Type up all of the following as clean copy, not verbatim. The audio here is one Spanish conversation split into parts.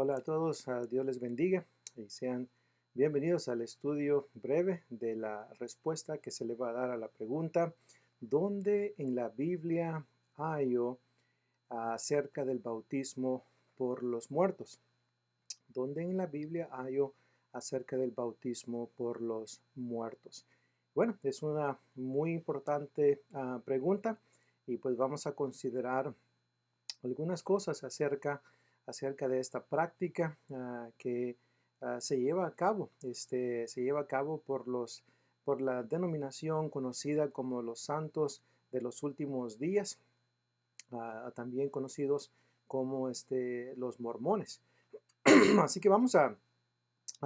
Hola a todos, Dios les bendiga y sean bienvenidos al estudio breve de la respuesta que se le va a dar a la pregunta: ¿dónde en la Biblia hay acerca del bautismo por los muertos? ¿Dónde en la Biblia hay acerca del bautismo por los muertos? Bueno, es una muy importante pregunta y pues vamos a considerar algunas cosas acerca de esta práctica que se lleva a cabo. Se lleva a cabo por la denominación conocida como los santos de los últimos días, también conocidos como los mormones. Así que vamos a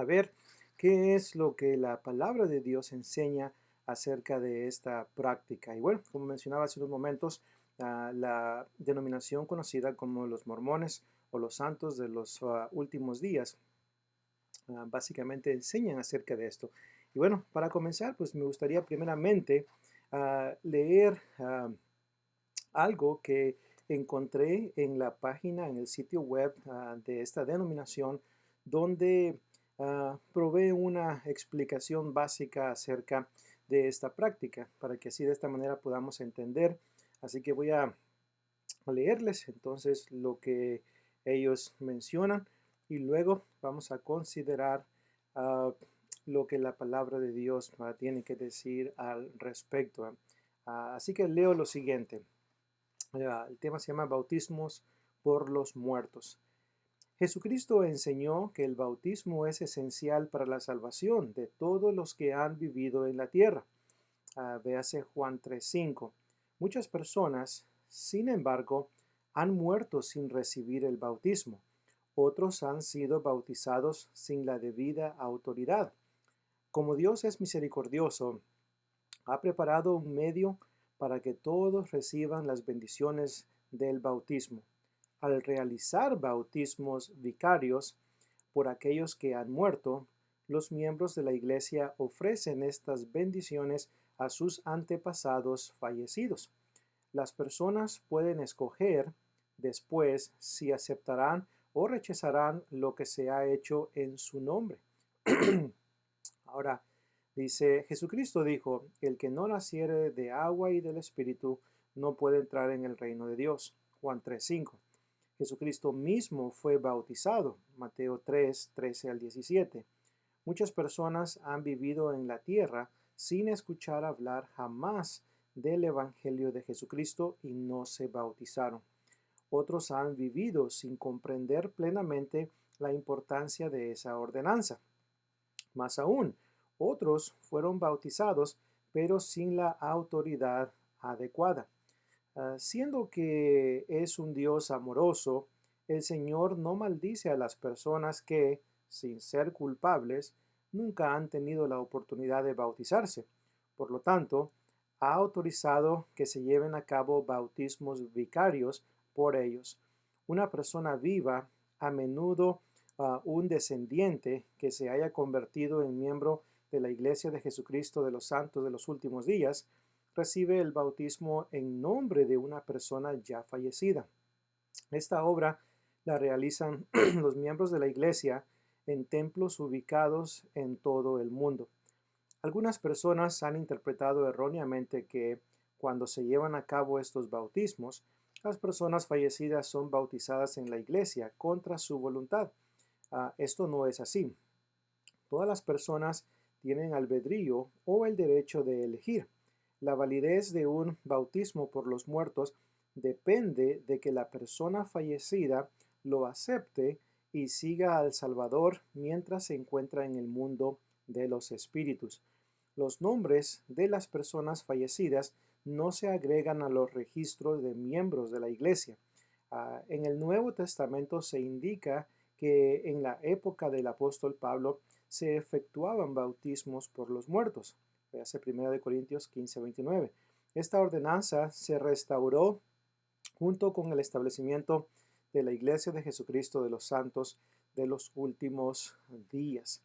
ver qué es lo que la palabra de Dios enseña acerca de esta práctica. Y bueno, como mencionaba hace unos momentos, la denominación conocida como los mormones o los santos de los últimos días básicamente enseñan acerca de esto. Y bueno, para comenzar, pues me gustaría primeramente leer algo que encontré en la página, en el sitio web de esta denominación, donde provee una explicación básica acerca de esta práctica, para que así de esta manera podamos entender. Así que voy a leerles entonces lo que ellos mencionan y luego vamos a considerar ah, lo que la palabra de Dios tiene que decir al respecto. Así que leo lo siguiente. El tema se llama Bautismos por los muertos. Jesucristo enseñó que el bautismo es esencial para la salvación de todos los que han vivido en la tierra. Véase Juan 3:5. Muchas personas, sin embargo, han muerto sin recibir el bautismo. Otros han sido bautizados sin la debida autoridad. Como Dios es misericordioso, ha preparado un medio para que todos reciban las bendiciones del bautismo. Al realizar bautismos vicarios por aquellos que han muerto, los miembros de la Iglesia ofrecen estas bendiciones a sus antepasados fallecidos. Las personas pueden escoger después si aceptarán o rechazarán lo que se ha hecho en su nombre. Ahora, dice, Jesucristo dijo, el que no naciere de agua y del Espíritu no puede entrar en el reino de Dios. Juan 3:5. Jesucristo mismo fue bautizado. Mateo 3:13 al 17. Muchas personas han vivido en la tierra sin escuchar hablar jamás del Evangelio de Jesucristo y no se bautizaron. Otros han vivido sin comprender plenamente la importancia de esa ordenanza. Más aún, otros fueron bautizados, pero sin la autoridad adecuada. Siendo que es un Dios amoroso, el Señor no maldice a las personas que, sin ser culpables, nunca han tenido la oportunidad de bautizarse. Por lo tanto, ha autorizado que se lleven a cabo bautismos vicarios por ellos. Una persona viva, a menudo un descendiente que se haya convertido en miembro de la Iglesia de Jesucristo de los Santos de los Últimos Días, recibe el bautismo en nombre de una persona ya fallecida. Esta obra la realizan los miembros de la Iglesia en templos ubicados en todo el mundo. Algunas personas han interpretado erróneamente que cuando se llevan a cabo estos bautismos, las personas fallecidas son bautizadas en la Iglesia contra su voluntad. Esto no es así. Todas las personas tienen albedrío o el derecho de elegir. La validez de un bautismo por los muertos depende de que la persona fallecida lo acepte y siga al Salvador mientras se encuentra en el mundo de los espíritus. Los nombres de las personas fallecidas no se agregan a los registros de miembros de la Iglesia. En el Nuevo Testamento se indica que en la época del apóstol Pablo se efectuaban bautismos por los muertos. Véase 1 Corintios 15:29. Esta ordenanza se restauró junto con el establecimiento de la Iglesia de Jesucristo de los Santos de los últimos días.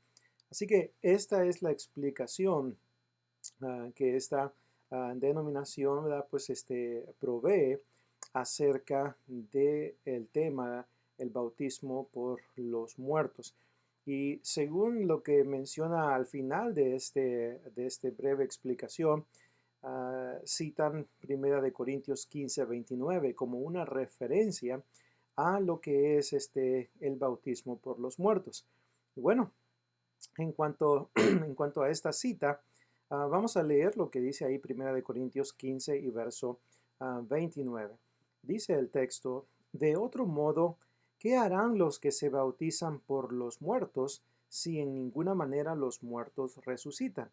Así que esta es la explicación que esta denominación, ¿verdad? Pues provee acerca del tema el bautismo por los muertos. Y según lo que menciona al final de este breve explicación, citan Primera de Corintios 15:29 como una referencia a lo que es el bautismo por los muertos. Y bueno, en cuanto a esta cita, vamos a leer lo que dice ahí Primera de Corintios 15 y verso 29. Dice el texto: de otro modo, ¿qué harán los que se bautizan por los muertos si en ninguna manera los muertos resucitan?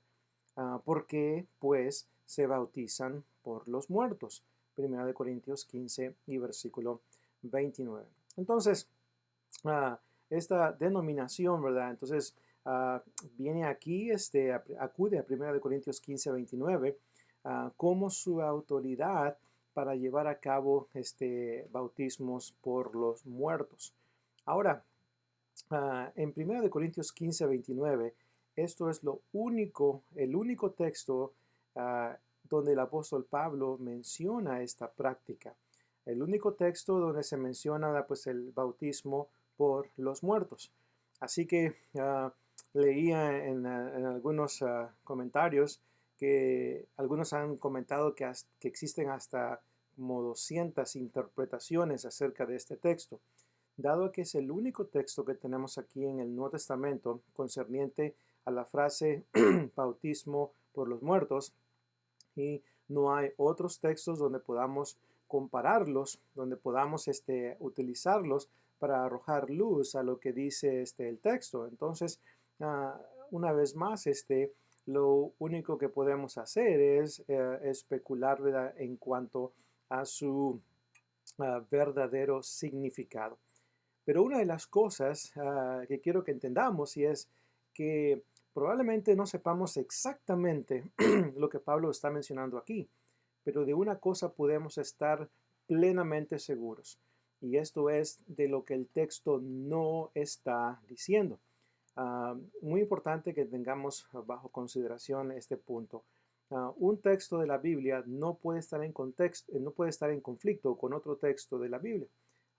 ¿Por qué, pues, se bautizan por los muertos? Primera de Corintios 15 y versículo 29. Entonces, esta denominación, ¿verdad? Entonces, ah, viene aquí, acude a Primera de Corintios 15, 29, como su autoridad para llevar a cabo bautismos por los muertos. Ahora, en Primera de Corintios 15, 29, esto es el único texto donde el apóstol Pablo menciona esta práctica. El único texto donde se menciona pues, el bautismo por los muertos. Así que leía en algunos comentarios que algunos han comentado que existen hasta como 200 interpretaciones acerca de este texto. Dado que es el único texto que tenemos aquí en el Nuevo Testamento concerniente a la frase bautismo por los muertos, y no hay otros textos donde podamos compararlos, donde podamos utilizarlos para arrojar luz a lo que dice el texto. Entonces, una vez más, lo único que podemos hacer es especular, ¿verdad?, en cuanto a su verdadero significado. Pero una de las cosas que quiero que entendamos y es que probablemente no sepamos exactamente lo que Pablo está mencionando aquí, pero de una cosa podemos estar plenamente seguros, y esto es de lo que el texto no está diciendo. Muy importante que tengamos bajo consideración este punto. Un texto de la Biblia no puede estar en contexto, no puede estar en conflicto con otro texto de la Biblia.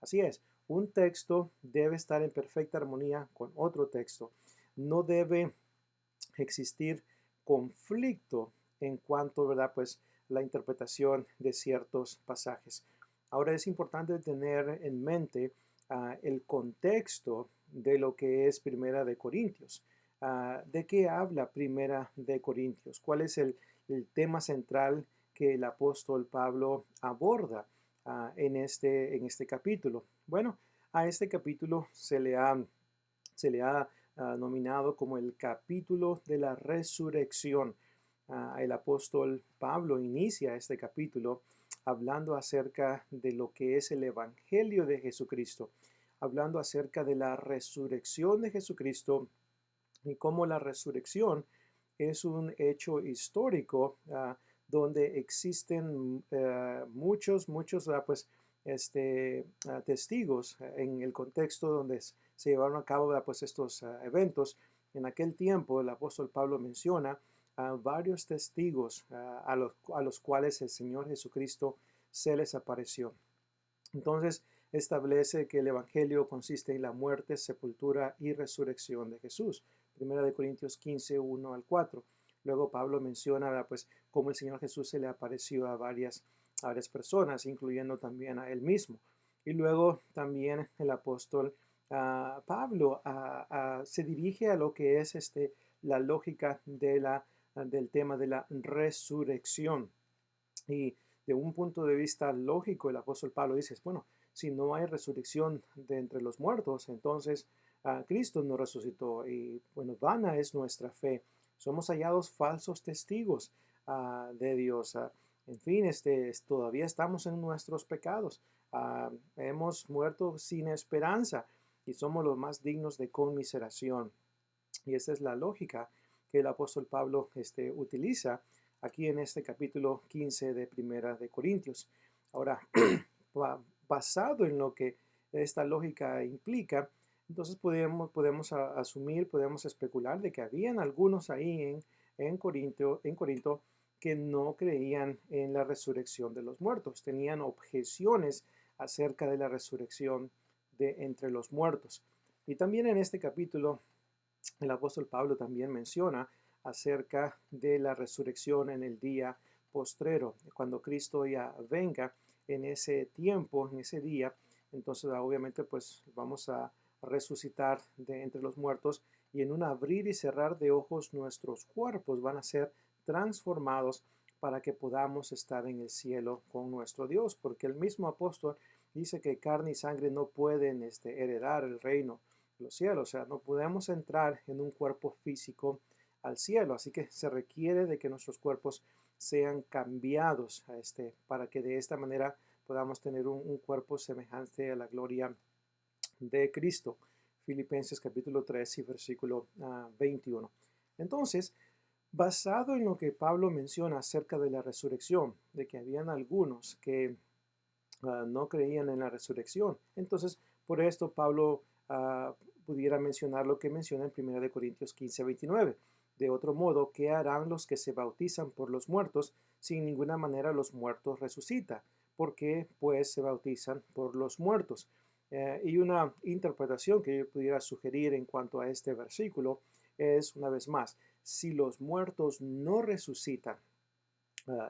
Así es, un texto debe estar en perfecta armonía con otro texto. No debe existir conflicto en cuanto, ¿verdad?, pues la interpretación de ciertos pasajes. Ahora es importante tener en mente el contexto de lo que es Primera de Corintios. ¿De qué habla Primera de Corintios? ¿Cuál es el tema central que el apóstol Pablo aborda en este capítulo? Bueno, a este capítulo se le ha nominado como el capítulo de la resurrección. El apóstol Pablo inicia este capítulo hablando acerca de lo que es el Evangelio de Jesucristo, hablando acerca de la resurrección de Jesucristo y cómo la resurrección es un hecho histórico donde existen muchos pues, testigos en el contexto donde se llevaron a cabo pues, estos eventos. En aquel tiempo el apóstol Pablo menciona a varios testigos a los cuales el Señor Jesucristo se les apareció. Entonces establece que el Evangelio consiste en la muerte, sepultura y resurrección de Jesús. Primera de Corintios 15, 1 al 4. Luego Pablo menciona pues cómo el Señor Jesús se le apareció a varias personas, incluyendo también a él mismo. Y luego también el apóstol Pablo se dirige a lo que es la lógica del tema de la resurrección. Y de un punto de vista lógico, el apóstol Pablo dice, bueno, si no hay resurrección de entre los muertos, entonces Cristo no resucitó y bueno, vana es nuestra fe. Somos hallados falsos testigos de Dios. En fin, todavía estamos en nuestros pecados. Hemos muerto sin esperanza y somos los más dignos de conmiseración. Y esa es la lógica que el apóstol Pablo utiliza aquí en este capítulo 15 de Primera de Corintios. Ahora, basado en lo que esta lógica implica, entonces podemos asumir, podemos especular de que habían algunos ahí en Corinto que no creían en la resurrección de los muertos, tenían objeciones acerca de la resurrección de entre los muertos. Y también en este capítulo, el apóstol Pablo también menciona acerca de la resurrección en el día postrero, cuando Cristo ya venga en ese tiempo, en ese día. Entonces obviamente pues vamos a resucitar de entre los muertos y en un abrir y cerrar de ojos nuestros cuerpos van a ser transformados para que podamos estar en el cielo con nuestro Dios, porque el mismo apóstol dice que carne y sangre no pueden heredar el reino de los cielos, o sea, no podemos entrar en un cuerpo físico al cielo, así que se requiere de que nuestros cuerpos sean cambiados para que de esta manera podamos tener un cuerpo semejante a la gloria de Cristo. Filipenses capítulo 3 y versículo 21. Entonces, basado en lo que Pablo menciona acerca de la resurrección, de que habían algunos que no creían en la resurrección, entonces por esto Pablo pudiera mencionar lo que menciona en 1 Corintios 15:29. De otro modo, ¿qué harán los que se bautizan por los muertos? Si en ninguna manera los muertos resucitan. ¿Por qué pues se bautizan por los muertos? Y una interpretación que yo pudiera sugerir en cuanto a este versículo es, una vez más, si los muertos no resucitan,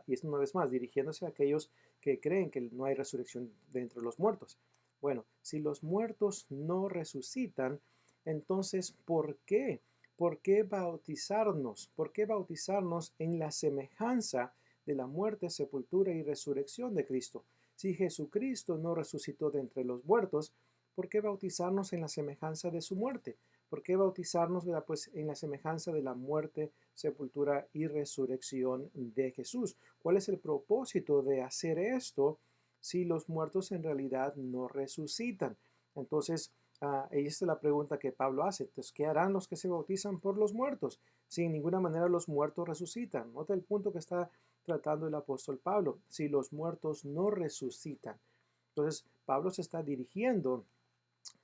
y es una vez más dirigiéndose a aquellos que creen que no hay resurrección de entre los muertos. Bueno, si los muertos no resucitan, entonces, ¿por qué? ¿Por qué bautizarnos? ¿Por qué bautizarnos en la semejanza de la muerte, sepultura y resurrección de Cristo? Si Jesucristo no resucitó de entre los muertos, ¿por qué bautizarnos en la semejanza de su muerte? ¿Por qué bautizarnos, ¿verdad? Pues en la semejanza de la muerte, sepultura y resurrección de Jesús? ¿Cuál es el propósito de hacer esto si los muertos en realidad no resucitan? Entonces, esta es la pregunta que Pablo hace. Entonces, ¿qué harán los que se bautizan por los muertos? Si en ninguna manera los muertos resucitan. Nota el punto que está tratando el apóstol Pablo. Si los muertos no resucitan. Entonces, Pablo se está dirigiendo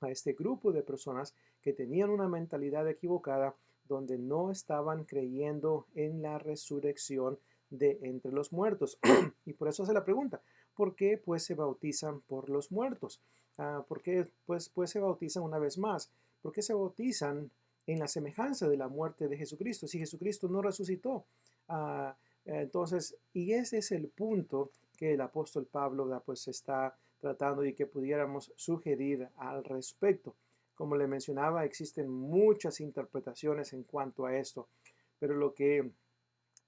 a este grupo de personas que tenían una mentalidad equivocada donde no estaban creyendo en la resurrección de entre los muertos. Y por eso hace la pregunta, ¿por qué pues se bautizan por los muertos? ¿Por qué pues se bautizan una vez más? ¿Por qué se bautizan en la semejanza de la muerte de Jesucristo si Jesucristo no resucitó? Ah, entonces, y ese es el punto que el apóstol Pablo pues está tratando y que pudiéramos sugerir al respecto. Como le mencionaba, existen muchas interpretaciones en cuanto a esto, pero de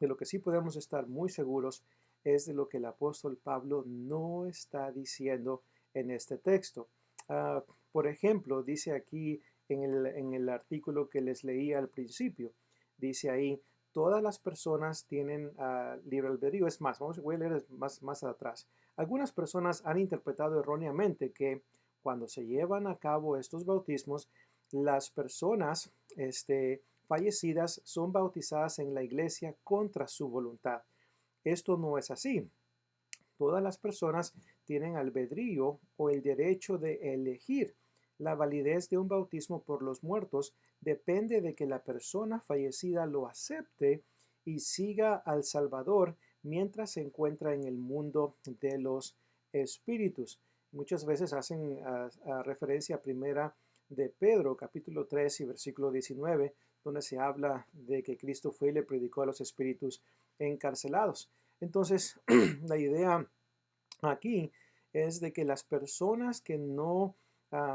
lo que sí podemos estar muy seguros es de lo que el apóstol Pablo no está diciendo en este texto. Ah, por ejemplo, dice aquí en el artículo que les leí al principio, dice ahí, todas las personas tienen libre albedrío. Es más, voy a leer más atrás. Algunas personas han interpretado erróneamente que cuando se llevan a cabo estos bautismos, las personas fallecidas son bautizadas en la iglesia contra su voluntad. Esto no es así. Todas las personas tienen albedrío o el derecho de elegir. La validez de un bautismo por los muertos depende de que la persona fallecida lo acepte y siga al Salvador mientras se encuentra en el mundo de los espíritus. Muchas veces hacen referencia a primera de Pedro, capítulo 3 y versículo 19, donde se habla de que Cristo fue y le predicó a los espíritus encarcelados. Entonces, la idea aquí es de que las personas que no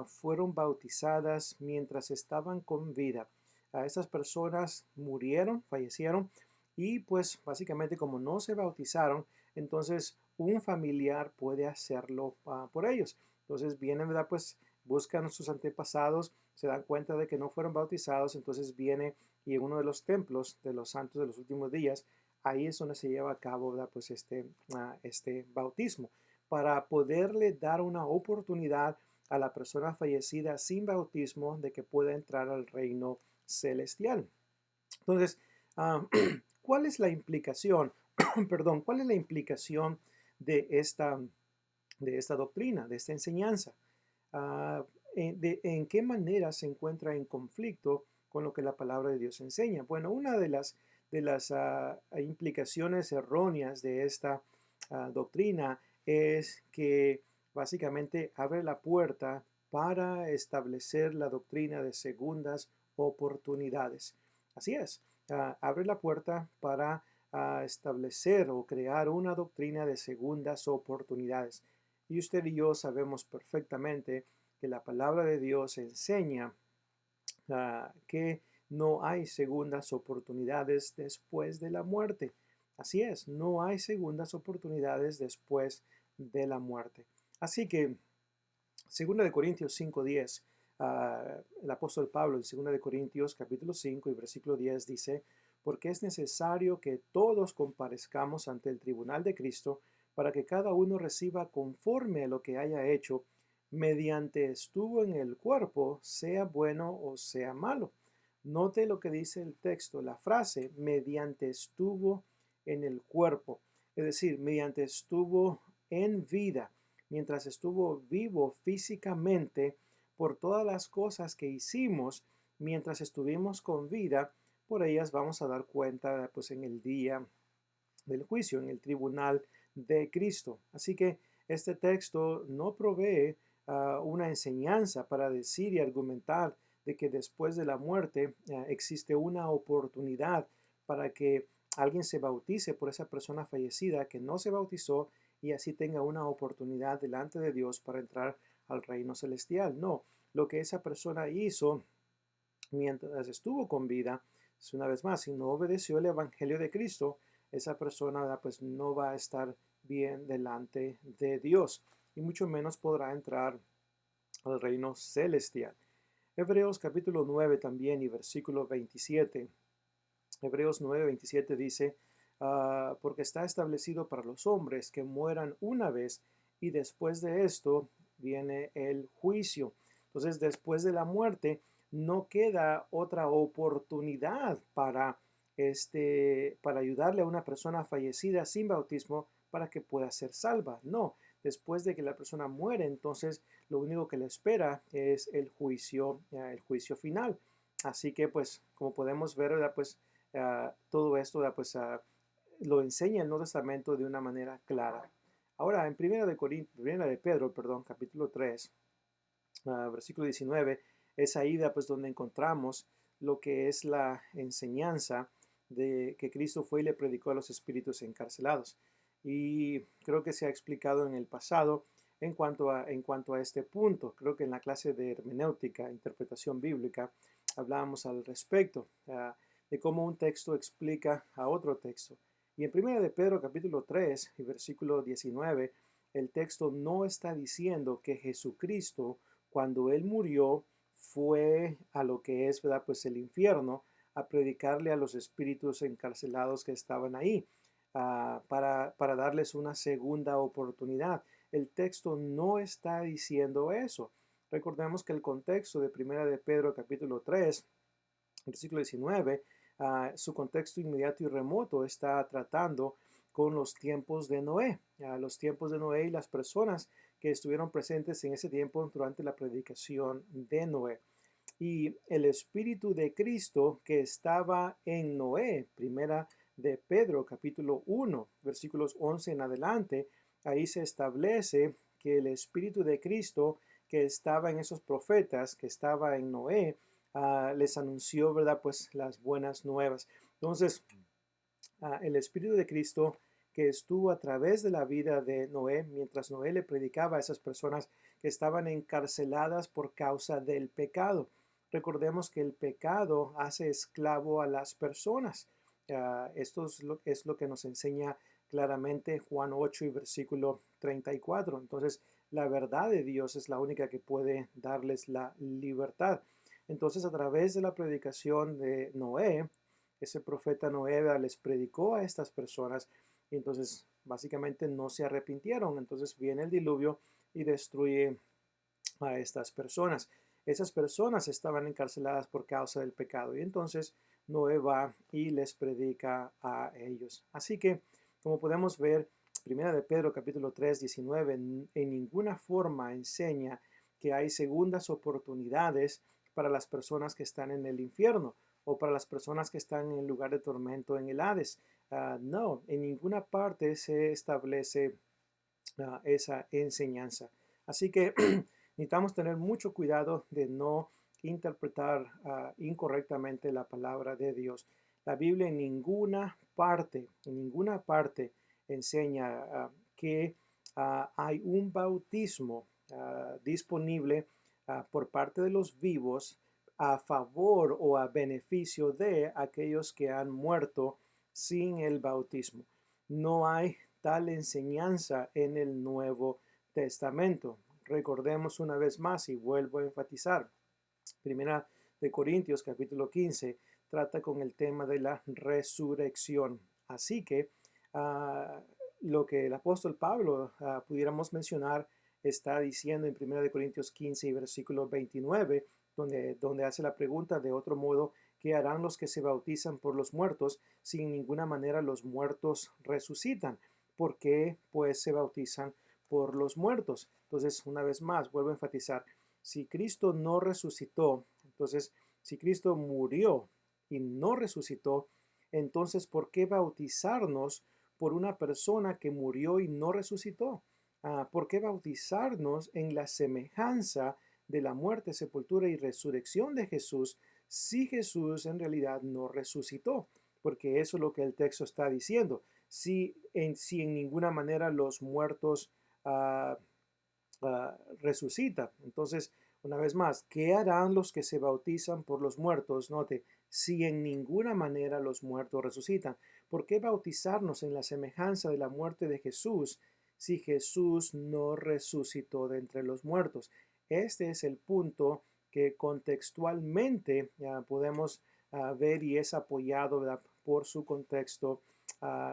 fueron bautizadas mientras estaban con vida, a esas personas murieron, fallecieron y pues básicamente como no se bautizaron, entonces un familiar puede hacerlo por ellos. Entonces vienen, ¿verdad? Pues buscan sus antepasados, se dan cuenta de que no fueron bautizados, entonces viene y en uno de los templos de los santos de los últimos días, ahí es donde se lleva a cabo, ¿verdad? Pues este bautismo para poderle dar una oportunidad a la persona fallecida sin bautismo de que pueda entrar al reino celestial. Entonces, ah, ¿cuál es la implicación? Perdón, ¿cuál es la implicación de esta doctrina, de esta enseñanza? ¿En qué manera se encuentra en conflicto con lo que la palabra de Dios enseña? Bueno, una de las implicaciones erróneas de esta doctrina es que básicamente abre la puerta para establecer la doctrina de segundas oportunidades. Así es, abre la puerta para establecer o crear una doctrina de segundas oportunidades. Y usted y yo sabemos perfectamente que la palabra de Dios enseña que no hay segundas oportunidades después de la muerte. Así es, no hay segundas oportunidades después de la muerte. Así que, 2 de Corintios 5:10, el apóstol Pablo en 2 de Corintios capítulo 5 y versículo 10 dice, porque es necesario que todos comparezcamos ante el tribunal de Cristo para que cada uno reciba conforme a lo que haya hecho, mediante estuvo en el cuerpo, sea bueno o sea malo. Note lo que dice el texto, la frase, mediante estuvo en el cuerpo, es decir, mediante estuvo en vida, mientras estuvo vivo físicamente por todas las cosas que hicimos mientras estuvimos con vida, por ellas vamos a dar cuenta pues en el día del juicio, en el tribunal de Cristo. Así que este texto no provee una enseñanza para decir y argumentar de que después de la muerte existe una oportunidad para que alguien se bautice por esa persona fallecida que no se bautizó y así tenga una oportunidad delante de Dios para entrar al reino celestial. No, lo que esa persona hizo mientras estuvo con vida, es una vez más, si no obedeció el Evangelio de Cristo, esa persona pues no va a estar bien delante de Dios y mucho menos podrá entrar al reino celestial. Hebreos capítulo 9 también y versículo 27. Hebreos 9:27 dice, porque está establecido para los hombres que mueran una vez y después de esto viene el juicio. Entonces, después de la muerte, no queda otra oportunidad para ayudarle a una persona fallecida sin bautismo para que pueda ser salva. No, después de que la persona muere, entonces lo único que le espera es el juicio final. Así que, pues, como podemos ver, ¿verdad? Pues, todo esto pues, lo enseña el Nuevo Testamento de una manera clara. Ahora, en Primera de Pedro, perdón, capítulo 3, versículo 19, es ahí pues, donde encontramos lo que es la enseñanza de que Cristo fue y le predicó a los espíritus encarcelados. Y creo que se ha explicado en el pasado en cuanto a este punto. Creo que en la clase de hermenéutica, interpretación bíblica, hablábamos al respecto de cómo un texto explica a otro texto. Y en 1 de Pedro capítulo 3 y versículo 19, el texto no está diciendo que Jesucristo, cuando Él murió, fue a lo que es, ¿verdad? Pues el infierno, a predicarle a los espíritus encarcelados que estaban ahí, para darles una segunda oportunidad. El texto no está diciendo eso. Recordemos que el contexto de 1 de Pedro capítulo 3, versículo 19, su contexto inmediato y remoto está tratando con los tiempos de Noé, los tiempos de Noé y las personas que estuvieron presentes en ese tiempo durante la predicación de Noé. Y el Espíritu de Cristo que estaba en Noé, primera de Pedro, capítulo 1, versículos 11 en adelante, ahí se establece que el Espíritu de Cristo que estaba en esos profetas, que estaba en Noé, les anunció, ¿verdad? Pues las buenas nuevas. Entonces, el Espíritu de Cristo que estuvo a través de la vida de Noé, mientras Noé le predicaba a esas personas que estaban encarceladas por causa del pecado. Recordemos que el pecado hace esclavo a las personas. Esto es lo que nos enseña claramente Juan 8 y versículo 34. Entonces, la verdad de Dios es la única que puede darles la libertad. Entonces, a través de la predicación de Noé, ese profeta Noé les predicó a estas personas y entonces básicamente no se arrepintieron. Entonces viene el diluvio y destruye a estas personas. Esas personas estaban encarceladas por causa del pecado y entonces Noé va y les predica a ellos. Así que, como podemos ver, Primera de Pedro capítulo 3, 19, en ninguna forma enseña que hay segundas oportunidades para las personas que están en el infierno o para las personas que están en el lugar de tormento en el Hades. No, en ninguna parte se establece esa enseñanza. Así que necesitamos tener mucho cuidado de no interpretar incorrectamente la palabra de Dios. La Biblia en ninguna parte enseña que hay un bautismo disponible por parte de los vivos a favor o a beneficio de aquellos que han muerto sin el bautismo. No hay tal enseñanza en el Nuevo Testamento. Recordemos una vez más y vuelvo a enfatizar. Primera de Corintios capítulo 15 trata con el tema de la resurrección. Así que lo que el apóstol Pablo pudiéramos mencionar está diciendo en Primera de Corintios 15 y versículo 29, donde hace la pregunta de otro modo: ¿qué harán los que se bautizan por los muertos si en ninguna manera los muertos resucitan? ¿Por qué pues se bautizan por los muertos? Entonces, una vez más, vuelvo a enfatizar, si Cristo no resucitó, entonces, si Cristo murió y no resucitó, entonces, ¿por qué bautizarnos por una persona que murió y no resucitó? ¿Por qué bautizarnos en la semejanza de la muerte, sepultura y resurrección de Jesús si Jesús en realidad no resucitó? Porque eso es lo que el texto está diciendo. Si en ninguna manera los muertos uh, resucitan. Entonces, una vez más, ¿qué harán los que se bautizan por los muertos? Note, si en ninguna manera los muertos resucitan. ¿Por qué bautizarnos en la semejanza de la muerte de Jesús si Jesús no resucitó de entre los muertos? Este es el punto que contextualmente podemos ver y es apoyado, ¿verdad?, por su contexto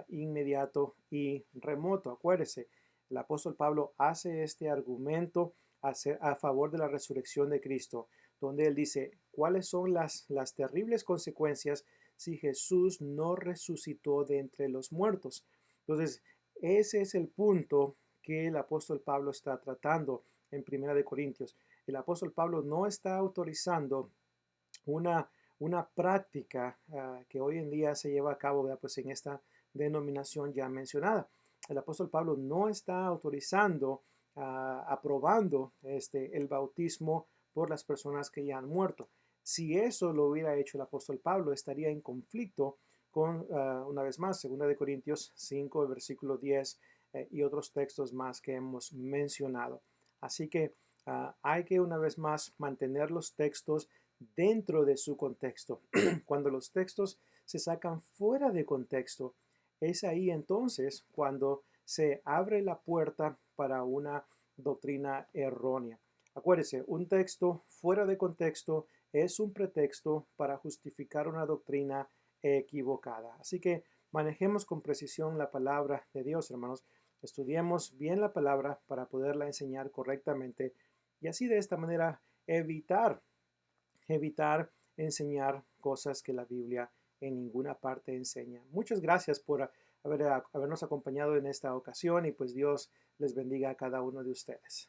inmediato y remoto. Acuérdese, el apóstol Pablo hace este argumento a favor de la resurrección de Cristo, donde él dice, ¿cuáles son las terribles consecuencias si Jesús no resucitó de entre los muertos? Entonces, ese es el punto que el apóstol Pablo está tratando en Primera de Corintios. El apóstol Pablo no está autorizando una práctica que hoy en día se lleva a cabo, ¿verdad?, pues en esta denominación ya mencionada. El apóstol Pablo no está autorizando, aprobando el bautismo por las personas que ya han muerto. Si eso lo hubiera hecho el apóstol Pablo, estaría en conflicto con, una vez más, 2 de Corintios 5, versículo 10 y otros textos más que hemos mencionado. Así que hay que una vez más mantener los textos dentro de su contexto. Cuando los textos se sacan fuera de contexto, es ahí entonces cuando se abre la puerta para una doctrina errónea. Acuérdese, un texto fuera de contexto es un pretexto para justificar una doctrina equivocada. Así que manejemos con precisión la palabra de Dios, hermanos. Estudiemos bien la palabra para poderla enseñar correctamente y así de esta manera evitar enseñar cosas que la Biblia en ninguna parte enseña. Muchas gracias por habernos acompañado en esta ocasión y pues Dios les bendiga a cada uno de ustedes.